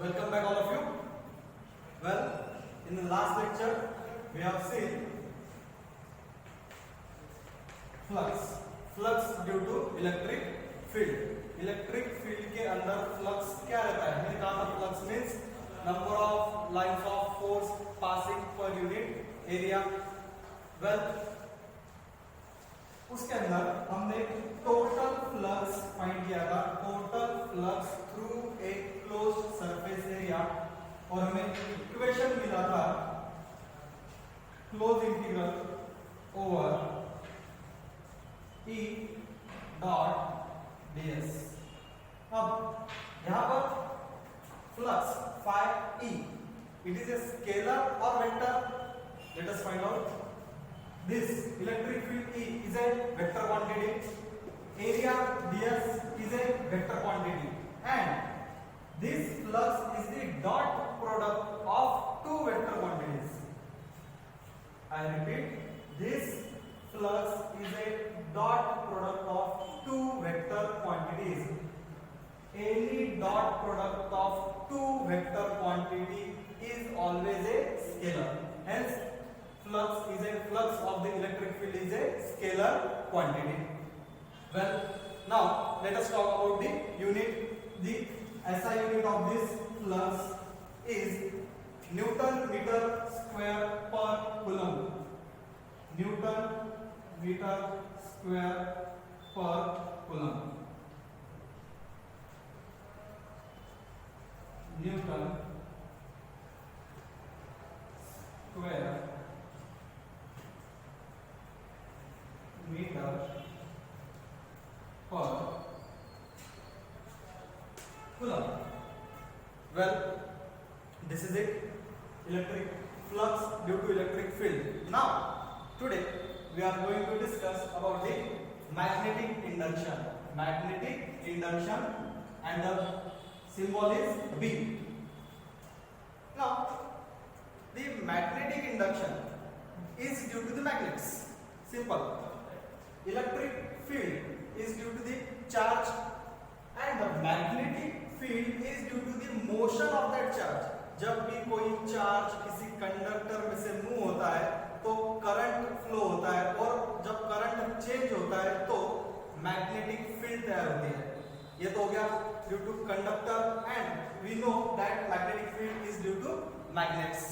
Welcome back all of you. Well, in the last lecture we have seen flux due to electric field. Electric field के अंदर flux क्या रहता है? मैंने कहा था flux means number of lines of force passing per unit area. Well, उसके अंदर हमने टोटल फ्लक्स फाइंड किया था. Total flux through a closed surface area और हमें इक्वेशन मिला था close integral over E dot ds. अब यहां पर flux phi E, it is a scalar or vector? Let us find out. This electric field E is a vector quantity. Area ds is a vector quantity, and this flux is the dot product of two vector quantities. I repeat, this flux is a dot product of two vector quantities. Any dot product of two vector quantity is always a scalar. Hence, flux of the electric field is a scalar quantity. Well, now let us talk about the unit. The SI unit of this flux is Newton meter square per coulomb. Newton meter square per coulomb. Newton square meter per coulomb. Well, this is it. Electric flux due to electric field. Now, today we are going to discuss about the magnetic induction. Magnetic induction, and the symbol is B. Now, the magnetic induction is due to the magnets. Simple. Electric field is due to the charge, and the magnetic field is due to the motion of that charge. जब भी कोई charge किसी conductor में से move होता है तो current flow होता है, और जब करंट चेंज होता है तो मैग्नेटिक फील्ड तैयार होती है. ये तो हो गया due to conductor, and we know that magnetic field is due to magnets.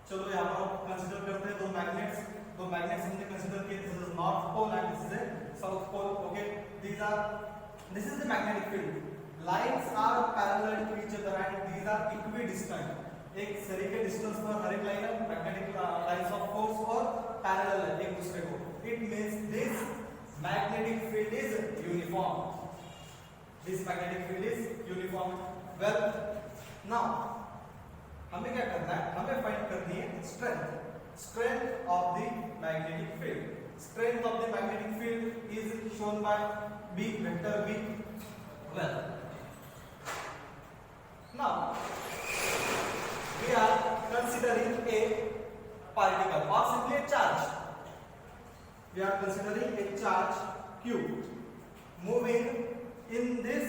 चलो यहाँ पर कंसीडर करते हैं दो मैग्नेट्स. तो मैग्नेट्स हमने कंसीडर किए. This is north pole and this is a south pole. Okay, this is the magnetic field. Lines are parallel to each other and these are equidistant. एक सरी के डिस्टेंस पर हर एक लाइन है. मैग्नेटिक लाइंस ऑफ फोर्स और parallel है एक दूसरे को. It means this magnetic field is uniform. This magnetic field is uniform. Well, now हमें क्या करना है? हमें फाइंड करनी है strength of the magnetic field. Strength of the magnetic field is shown by B, vector B. Well, now we are considering a particle or simply a charge. We are considering a charge Q moving in this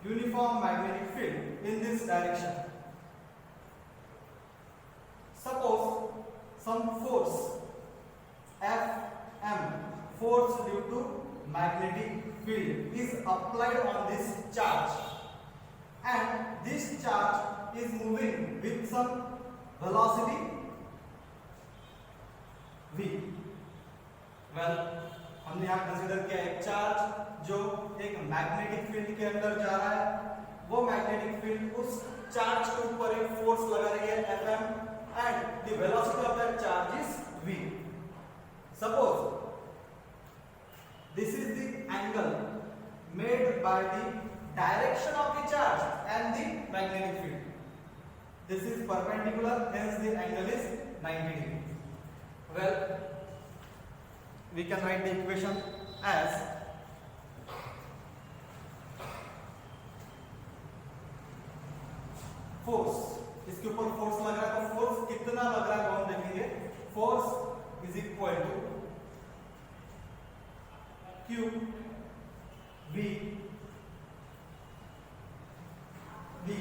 uniform magnetic field in this direction. Suppose some force Fm, force due to magnetic field, is applied on this charge, and this charge is moving with some velocity v. Well, हमने यहाँ consider किया एक charge जो एक magnetic field के अंदर जा रहा है. वो मैग्नेटिक फील्ड उस चार्ज के ऊपर एक फोर्स लगा रही है Fm, and the velocity of that charge is v. Suppose this is the angle made by the direction of the charge and the magnetic field. This is perpendicular, hence the angle is 90 degree. Well, we can write the equation as force. इसके ऊपर force लग रहा है, तो force कितना लग रहा है वो हम देखेंगे. Force is equal to Q V the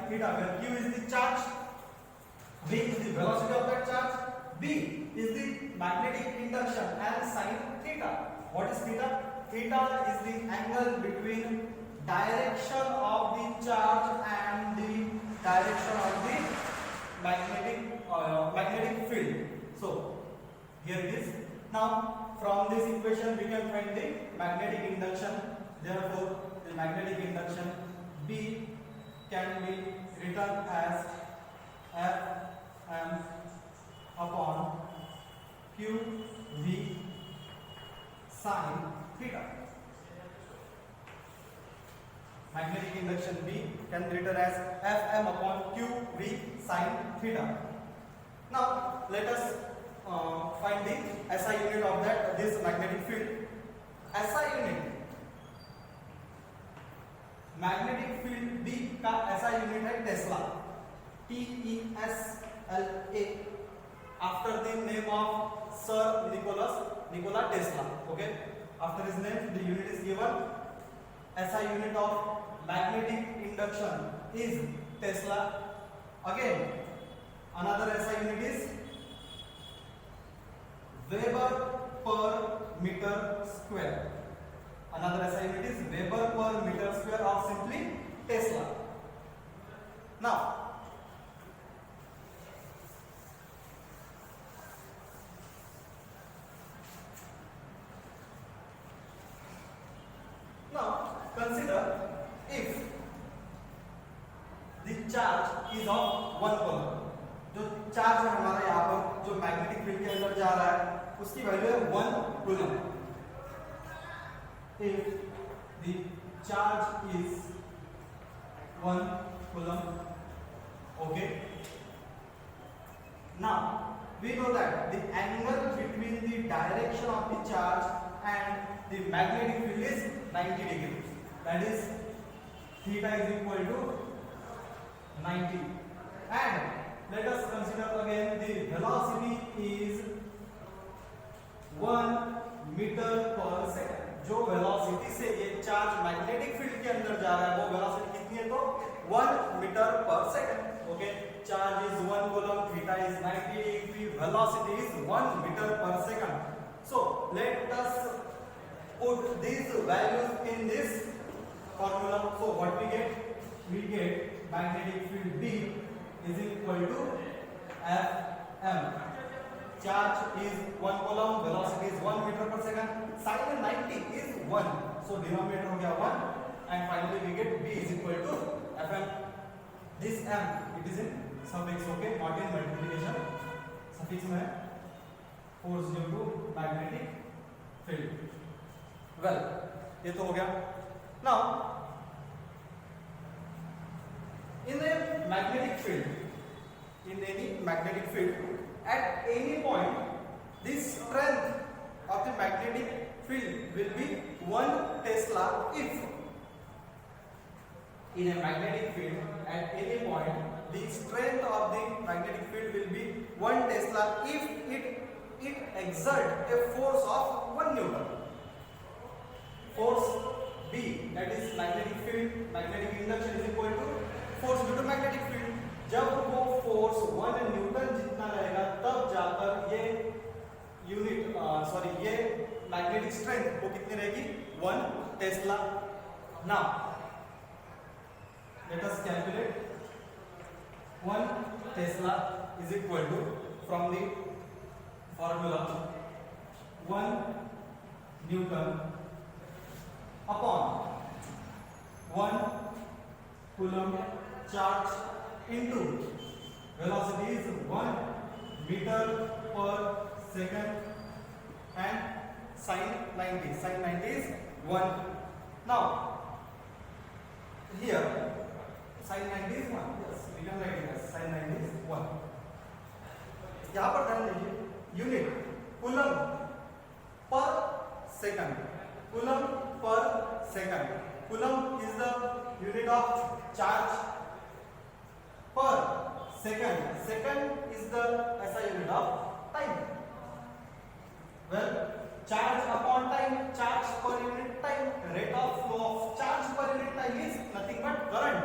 theta, where q is the charge, v is the velocity of that charge, b is the magnetic induction, and sin theta. What is theta? Theta is the angle between direction of the charge and the direction of the magnetic field. So here it is. Now from this equation we can find the magnetic induction. Therefore the magnetic induction B can be written as Fm upon qv sin theta. Magnetic induction B can be written as Fm upon qv sin theta. Now let us find the SI unit of this magnetic field. SI unit, magnetic field B का SI unit है Tesla, TESLA, after the name of Sir Nikola Tesla. Okay, after his name the unit is given. SI unit of magnetic induction is Tesla. Again, another SI unit is Weber per meter square. Another SI unit is Weber per meter square, or simply Tesla. Now consider if the charge is of 1 coulomb. जो charge है हमारा यहाँ पर जो magnetic field के अंदर जा रहा है उसकी वैल्यू है 1 coulomb. If the charge is 1 coulomb, okay. Now we know that the angle between the direction of the charge and the magnetic field is 90 degrees. That is theta is equal to 90. And let us consider again the velocity is 1 meter per second. जो velocity से ये charge magnetic field के अंदर जा रहा है वो velocity कितनी है? तो 1 meter per second. Okay, charge is 1 coulomb, theta is 90 degree, velocity is 1 meter per second. So let us put these values in this formula. So what we get? We get magnetic field B is equal to Fm. Charge is 1 coulomb, velocity is 1 meter per second, sin 90 is 1. So denominator हो गया 1, and finally we get B is equal to Fm. This m it is in suffix, okay, not in multiplication. Suffix में है force due to magnetic field. Well, ये तो हो गया. Now, in a magnetic field, in any magnetic field, at any point, the strength of the magnetic field will be 1 Tesla if in a magnetic field at any point the strength of the magnetic field will be 1 Tesla if it exert a force of 1 Newton. Force B, that is magnetic field, magnetic induction is equal to force due to magnetic field. जब वो force 1 Newton जितना रहेगा तब जाकर ये ये magnetic strength वो कितनी रहेगी? 1 tesla. Now let us calculate. 1 tesla is equal to, from the formula, 1 newton upon 1 coulomb charge into velocity is 1 meter per second and sin 90. Sin 90 is 1. Now here sin 90 is 1. Yes, we can write it as sin 90 is 1. यहाँ पर ध्यान दीजिए, unit coulomb per second. Coulomb per second. Coulomb is the unit of charge per second. Second is the SI unit of time. Well, charge upon time, charge per unit time, rate of flow of charge per unit time is nothing but current,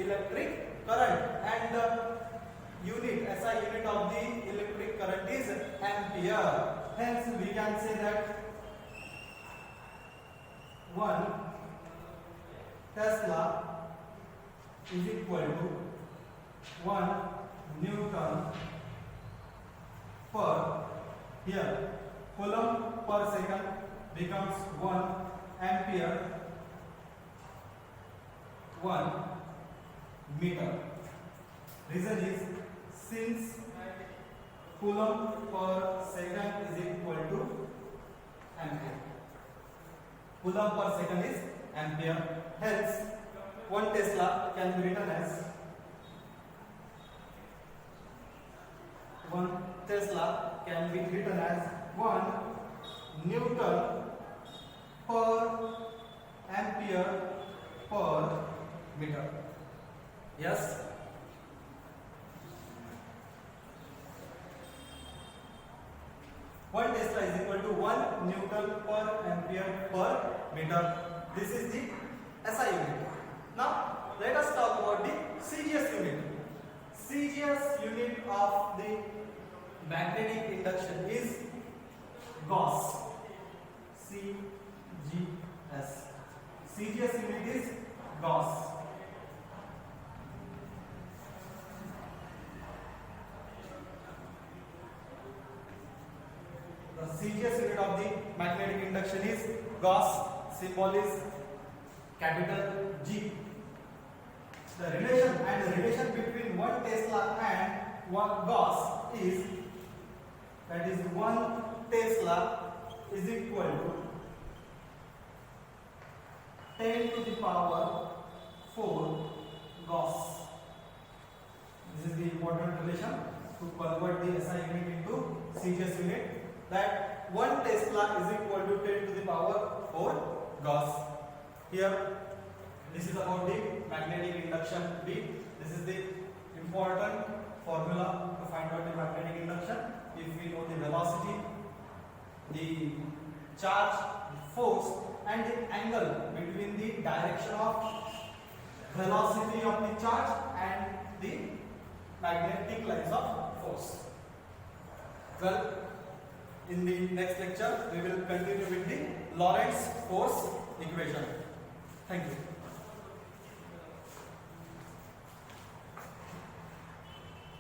electric unit, SI unit of the electric current is ampere. Hence we can say that 1 Tesla is equal to 1 Newton per, here coulomb per second becomes 1 ampere 1 meter. Reason is, since coulomb per second is equal to ampere, coulomb per second is ampere, hence 1 Tesla can be written as 1 Tesla can be written as 1 Newton per ampere per meter. Yes. One Tesla is equal to 1 Newton per ampere per meter. This is the SI unit. Now let us talk about the CGS unit. CGS unit of the magnetic induction is Gauss. CGS. CGS unit is Gauss. The CGS unit of the magnetic induction is Gauss. Symbol is capital G. The relation between 1 Tesla and 1 Gauss is, that is 1 Tesla is equal to 10 to the power 4 Gauss. This is the important relation to convert the SI unit into CGS unit, that 1 Tesla is equal to 10 to the power 4 Gauss. Here this is about the magnetic induction B. This is the important formula to find out the magnetic induction. If we know the velocity, the charge, the force and the angle between the direction of velocity of the charge and the magnetic lines of force. Well, in the next lecture we will continue with the Lorentz force equation. Thank you.